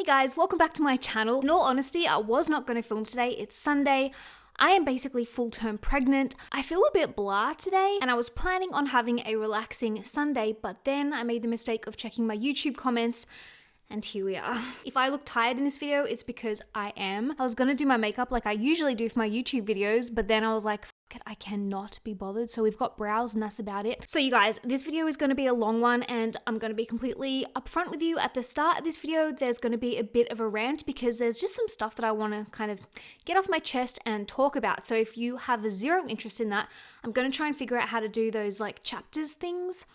guys, welcome back to my channel. In all honesty, I was not going to film today. It's Sunday. I am basically full-term pregnant. I feel a bit blah today, and I was planning on having a relaxing Sunday, but then I made the mistake of checking my YouTube comments, and here we are. If I look tired in this video, it's because I am. I was gonna do my makeup like I usually do for my YouTube videos, but then I was like, I cannot be bothered. So we've got brows and that's about it. So you guys, this video is going to be a long one and I'm going to be completely upfront with you. At the start of this video, there's going to be a bit of a rant because there's just some stuff that I want to kind of get off my chest and talk about. So if you have zero interest in that, I'm going to try and figure out how to do those like chapters things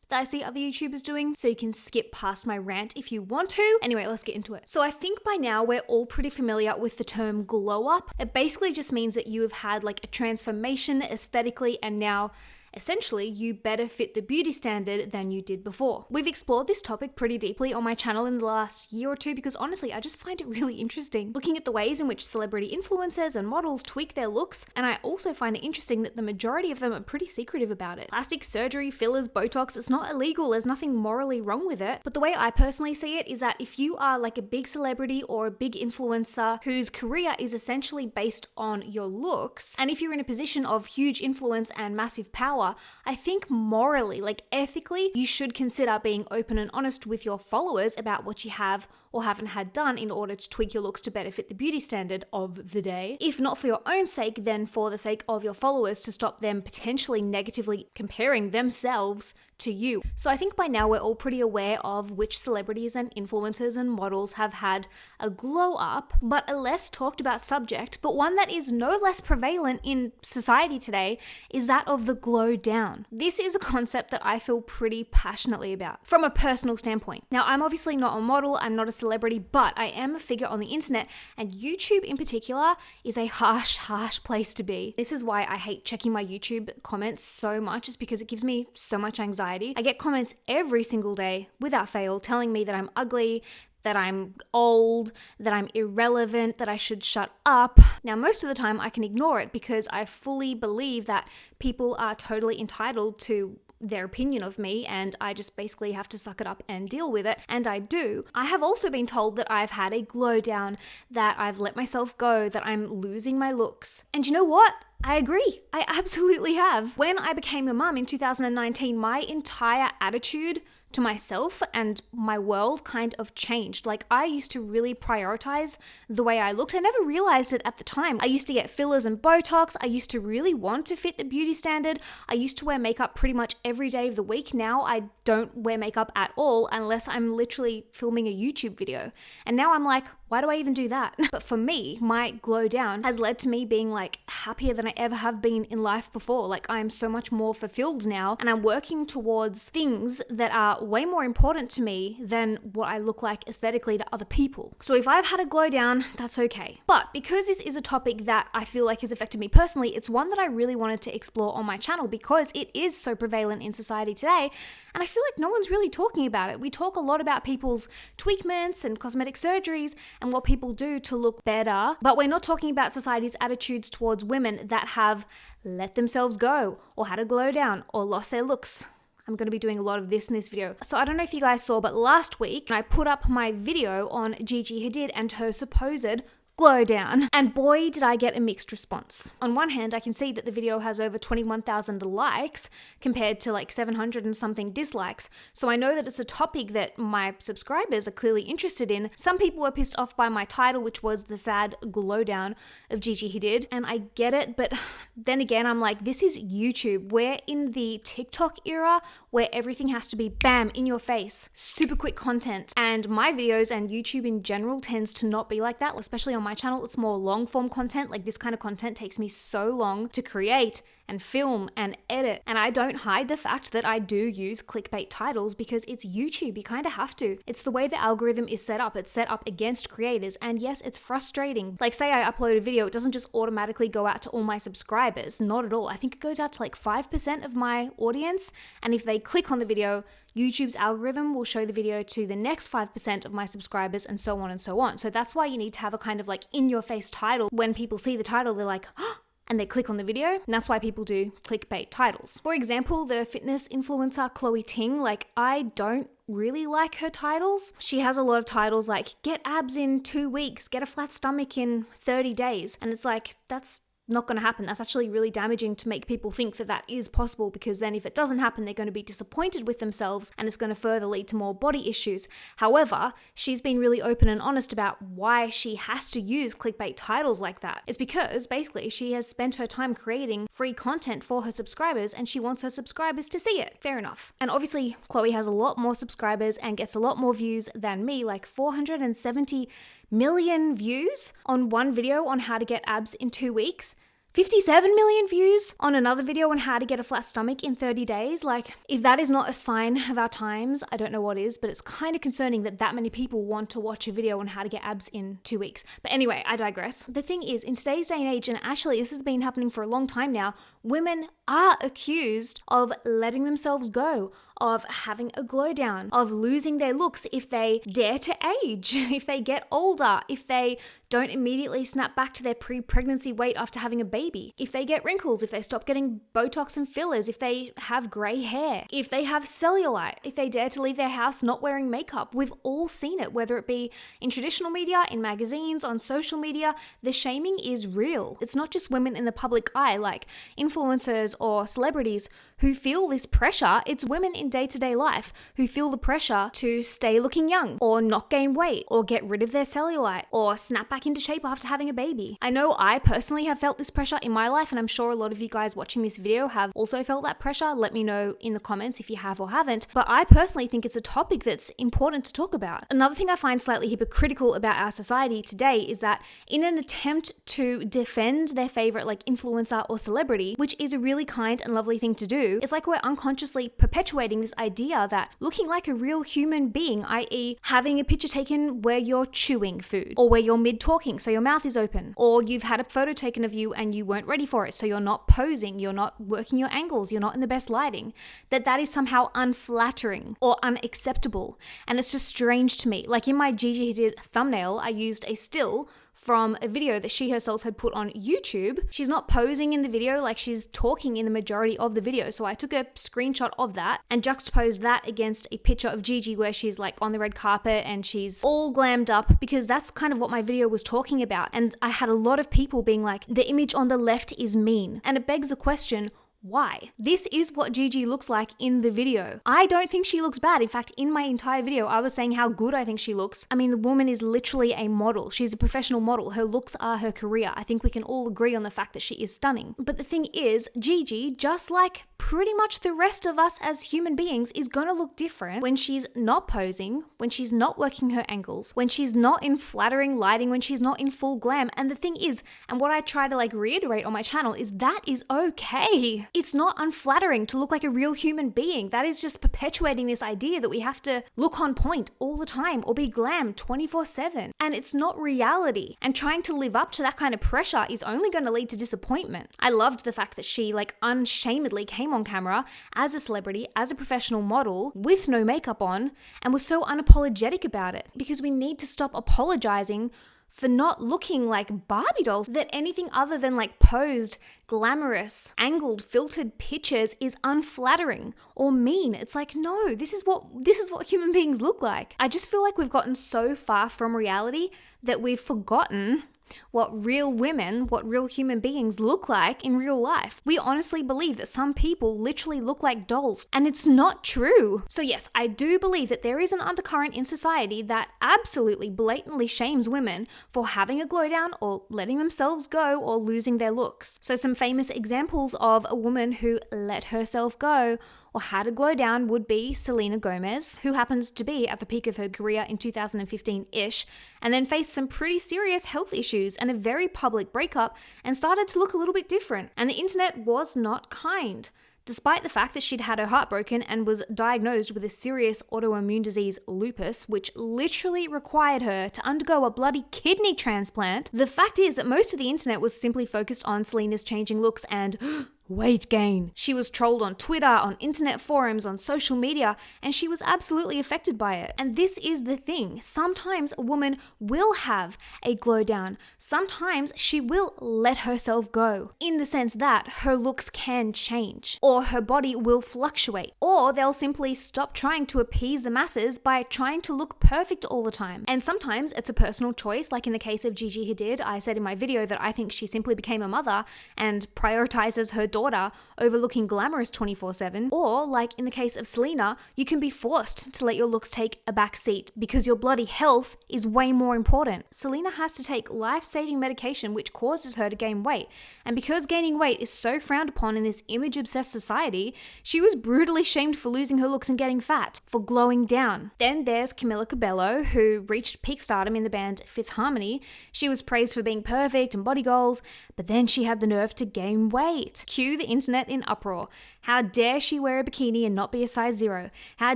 that I see other YouTubers doing, so you can skip past my rant if you want to. Anyway, let's get into it. So I think by now we're all pretty familiar with the term glow up. It basically just means that you have had like a transformation aesthetically and now essentially, you better fit the beauty standard than you did before. We've explored this topic pretty deeply on my channel in the last year or two because honestly, I just find it really interesting. Looking at the ways in which celebrity influencers and models tweak their looks, and I also find it interesting that the majority of them are pretty secretive about it. Plastic surgery, fillers, Botox, it's not illegal, there's nothing morally wrong with it. But the way I personally see it is that if you are like a big celebrity or a big influencer whose career is essentially based on your looks, and if you're in a position of huge influence and massive power, I think morally, like ethically, you should consider being open and honest with your followers about what you have or haven't had done in order to tweak your looks to better fit the beauty standard of the day. If not for your own sake, then for the sake of your followers to stop them potentially negatively comparing themselves to you. So I think by now we're all pretty aware of which celebrities and influencers and models have had a glow up, but a less talked about subject, but one that is no less prevalent in society today is that of the glow down. This is a concept that I feel pretty passionately about from a personal standpoint. Now, I'm obviously not a model, I'm not a celebrity, but I am a figure on the internet, and YouTube in particular is a harsh place to be. This is why I hate checking my YouTube comments so much, is because it gives me so much anxiety. I get comments every single day without fail telling me that I'm ugly, that I'm old, that I'm irrelevant, that I should shut up. Now, most of the time I can ignore it because I fully believe that people are totally entitled to their opinion of me and I just basically have to suck it up and deal with it, and I do. I have also been told that I've had a glow down, that I've let myself go, that I'm losing my looks. And you know what? I agree. I absolutely have. When I became a mum in 2019, my entire attitude to myself and my world kind of changed. Like, I used to really prioritize the way I looked. I never realized it at the time. I used to get fillers and Botox. I used to really want to fit the beauty standard. I used to wear makeup pretty much every day of the week. Now I don't wear makeup at all unless I'm literally filming a YouTube video. And now I'm like, why do I even do that? But for me, my glow down has led to me being like happier than I ever have been in life before. Like, I'm so much more fulfilled now, and I'm working towards things that are way more important to me than what I look like aesthetically to other people. So if I've had a glow down, that's okay. But because this is a topic that I feel like has affected me personally, it's one that I really wanted to explore on my channel because it is so prevalent in society today, and I feel like no one's really talking about it. We talk a lot about people's tweakments and cosmetic surgeries and what people do to look better, but we're not talking about society's attitudes towards women that have let themselves go or had a glow down or lost their looks. I'm going to be doing a lot of this in this video. So I don't know if you guys saw, but last week I put up my video on Gigi Hadid and her supposed glow down. And boy, did I get a mixed response. On one hand, I can see that the video has over 21,000 likes compared to like 700 and something dislikes. So I know that it's a topic that my subscribers are clearly interested in. Some people were pissed off by my title, which was the sad glow down of Gigi Hadid. And I get it, but then again, I'm like, this is YouTube. We're in the TikTok era where everything has to be bam, in your face, super quick content. And my videos and YouTube in general tends to not be like that, especially on my channel. It's more long form content. Like, this kind of content takes me so long to create and film and edit. And I don't hide the fact that I do use clickbait titles because it's YouTube. You kind of have to. It's the way the algorithm is set up. It's set up against creators. And yes, it's frustrating. Like, say I upload a video, it doesn't just automatically go out to all my subscribers. Not at all. I think it goes out to like 5% of my audience. And if they click on the video, YouTube's algorithm will show the video to the next 5% of my subscribers, and so on and so on. So that's why you need to have a kind of like in-your-face title. When people see the title, they're like, oh, and they click on the video, and that's why people do clickbait titles. For example, the fitness influencer Chloe Ting, like, I don't really like her titles. She has a lot of titles like get abs in 2 weeks, get a flat stomach in 30 days. And it's like, that's not going to happen. That's actually really damaging to make people think that that is possible, because then if it doesn't happen, they're going to be disappointed with themselves and it's going to further lead to more body issues. However, she's been really open and honest about why she has to use clickbait titles like that. It's because basically she has spent her time creating free content for her subscribers and she wants her subscribers to see it. Fair enough. And obviously, Chloe has a lot more subscribers and gets a lot more views than me, like 470 million views on one video on how to get abs in 2 weeks. 57 million views on another video on how to get a flat stomach in 30 days. Like, if that is not a sign of our times, I don't know what is, but it's kind of concerning that that many people want to watch a video on how to get abs in 2 weeks. But anyway, I digress. The thing is, in today's day and age, and actually this has been happening for a long time now, women are accused of letting themselves go, of having a glow down, of losing their looks if they dare to age, if they get older, if they don't immediately snap back to their pre-pregnancy weight after having a baby, if they get wrinkles, if they stop getting Botox and fillers, if they have grey hair, if they have cellulite, if they dare to leave their house not wearing makeup. We've all seen it, whether it be in traditional media, in magazines, on social media. The shaming is real. It's not just women in the public eye, like influencers or celebrities who feel this pressure. It's women in day-to-day life who feel the pressure to stay looking young or not gain weight or get rid of their cellulite or snap back into shape after having a baby. I know I personally have felt this pressure in my life, and I'm sure a lot of you guys watching this video have also felt that pressure. Let me know in the comments if you have or haven't, but I personally think it's a topic that's important to talk about. Another thing I find slightly hypocritical about our society today is that in an attempt to defend their favorite like influencer or celebrity, which is a really kind and lovely thing to do, it's like we're unconsciously perpetuating this idea that looking like a real human being, i.e. having a picture taken where you're chewing food or where you're mid-talking so your mouth is open, or you've had a photo taken of you and you weren't ready for it so you're not posing, you're not working your angles, you're not in the best lighting, that is somehow unflattering or unacceptable. And it's just strange to me. Like in my Gigi Hadid thumbnail, I used a still from a video that she herself had put on YouTube. She's not posing in the video, like she's talking in the majority of the video. So I took a screenshot of that and juxtaposed that against a picture of Gigi where she's like on the red carpet and she's all glammed up, because that's kind of what my video was talking about. And I had a lot of people being like, the image on the left is mean. And it begs the question, why? This is what Gigi looks like in the video. I don't think she looks bad. In fact, in my entire video, I was saying how good I think she looks. I mean, the woman is literally a model. She's a professional model. Her looks are her career. I think we can all agree on the fact that she is stunning. But the thing is, Gigi, just like pretty much the rest of us as human beings, is gonna look different when she's not posing, when she's not working her angles, when she's not in flattering lighting, when she's not in full glam. And the thing is, and what I try to like reiterate on my channel is that is okay. It's not unflattering to look like a real human being. That is just perpetuating this idea that we have to look on point all the time or be glam 24/7. And it's not reality. And trying to live up to that kind of pressure is only going to lead to disappointment. I loved the fact that she like unshamedly came on camera as a celebrity, as a professional model with no makeup on, and was so unapologetic about it, because we need to stop apologizing for not looking like Barbie dolls. That anything other than like posed, glamorous, angled, filtered pictures is unflattering or mean. It's like, no, this is what human beings look like. I just feel like we've gotten so far from reality that we've forgotten what real women, what real human beings look like in real life. We honestly believe that some people literally look like dolls, and it's not true. So yes, I do believe that there is an undercurrent in society that absolutely blatantly shames women for having a glow down or letting themselves go or losing their looks. So some famous examples of a woman who let herself go or had a glow down would be Selena Gomez, who happens to be at the peak of her career in 2015-ish, and then faced some pretty serious health issues and a very public breakup and started to look a little bit different. And the internet was not kind. Despite the fact that she'd had her heart broken and was diagnosed with a serious autoimmune disease, lupus, which literally required her to undergo a bloody kidney transplant, the fact is that most of the internet was simply focused on Selena's changing looks and weight gain. She was trolled on Twitter, on internet forums, on social media, and she was absolutely affected by it. And this is the thing. Sometimes a woman will have a glow down. Sometimes she will let herself go, in the sense that her looks can change, or her body will fluctuate, or they'll simply stop trying to appease the masses by trying to look perfect all the time. And sometimes it's a personal choice, like in the case of Gigi Hadid. I said in my video that I think she simply became a mother and prioritizes her daughter over looking glamorous 24/7. Or like in the case of Selena, you can be forced to let your looks take a back seat because your bloody health is way more important. Selena has to take life-saving medication which causes her to gain weight. And because gaining weight is so frowned upon in this image-obsessed society, she was brutally shamed for losing her looks and getting fat, for glowing down. Then there's Camila Cabello, who reached peak stardom in the band Fifth Harmony. She was praised for being perfect and body goals, but then she had the nerve to gain weight. Cue the internet in uproar. How dare she wear a bikini and not be a size 0? How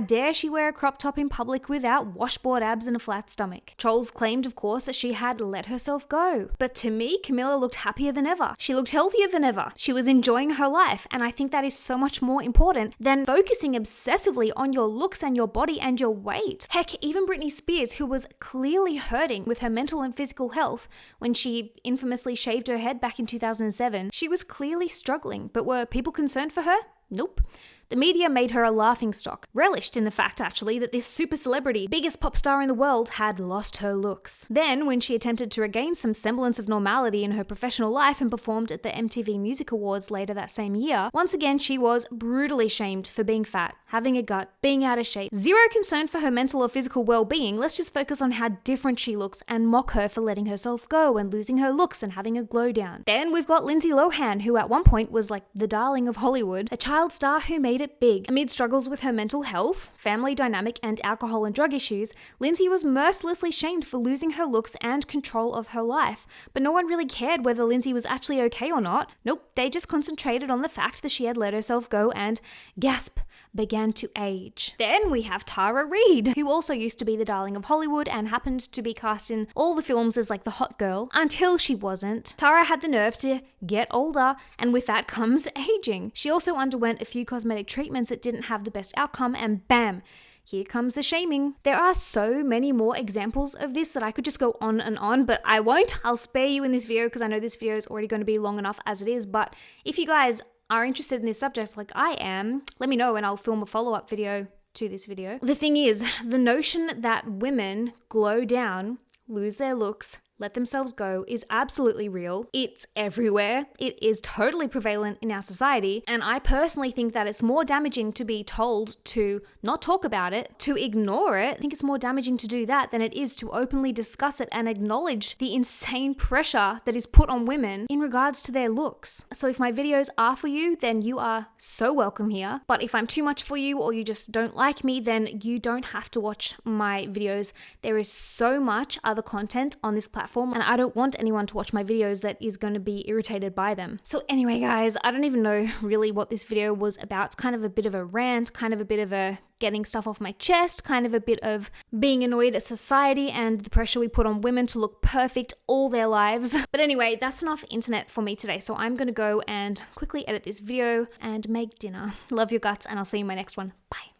dare she wear a crop top in public without washboard abs and a flat stomach? Trolls claimed, of course, that she had let herself go. But to me, Camilla looked happier than ever. She looked healthier than ever. She was enjoying her life, and I think that is so much more important than focusing obsessively on your looks and your body and your weight. Heck, even Britney Spears, who was clearly hurting with her mental and physical health when she infamously shaved her head back in 2007, she was clearly struggling, but were people concerned for her? Nope. The media made her a laughingstock, relished in the fact actually that this super celebrity, biggest pop star in the world, had lost her looks. Then, when she attempted to regain some semblance of normality in her professional life and performed at the MTV Music Awards later that same year, once again she was brutally shamed for being fat, having a gut, being out of shape. Zero concern for her mental or physical well-being. Let's just focus on how different she looks and mock her for letting herself go and losing her looks and having a glow down. Then we've got Lindsay Lohan, who at one point was like the darling of Hollywood, a child star who made it big. Amid struggles with her mental health, family dynamic, and alcohol and drug issues, Lindsay was mercilessly shamed for losing her looks and control of her life. But no one really cared whether Lindsay was actually okay or not. Nope, they just concentrated on the fact that she had let herself go and, gasp, began to age. Then we have Tara Reid, who also used to be the darling of Hollywood and happened to be cast in all the films as like the hot girl, until she wasn't. Tara had the nerve to get older, and with that comes aging. She also underwent a few cosmetic treatments that didn't have the best outcome, and bam, here comes the shaming. There are so many more examples of this that I could just go on, but I won't. I'll spare you in this video because I know this video is already going to be long enough as it is, but if you guys are interested in this subject like I am, let me know and I'll film a follow-up video to this video. The thing is, the notion that women glow down, lose their looks, let themselves go is absolutely real. It's everywhere. It is totally prevalent in our society. And I personally think that it's more damaging to be told to not talk about it, to ignore it. I think it's more damaging to do that than it is to openly discuss it and acknowledge the insane pressure that is put on women in regards to their looks. So if my videos are for you, then you are so welcome here. But if I'm too much for you or you just don't like me, then you don't have to watch my videos. There is so much other content on this platform, and I don't want anyone to watch my videos that is going to be irritated by them. So anyway, guys, I don't even know really what this video was about. It's kind of a bit of a rant, kind of a bit of a getting stuff off my chest, kind of a bit of being annoyed at society and the pressure we put on women to look perfect all their lives. But anyway, that's enough internet for me today. So I'm going to go and quickly edit this video and make dinner. Love your guts, and I'll see you in my next one. Bye.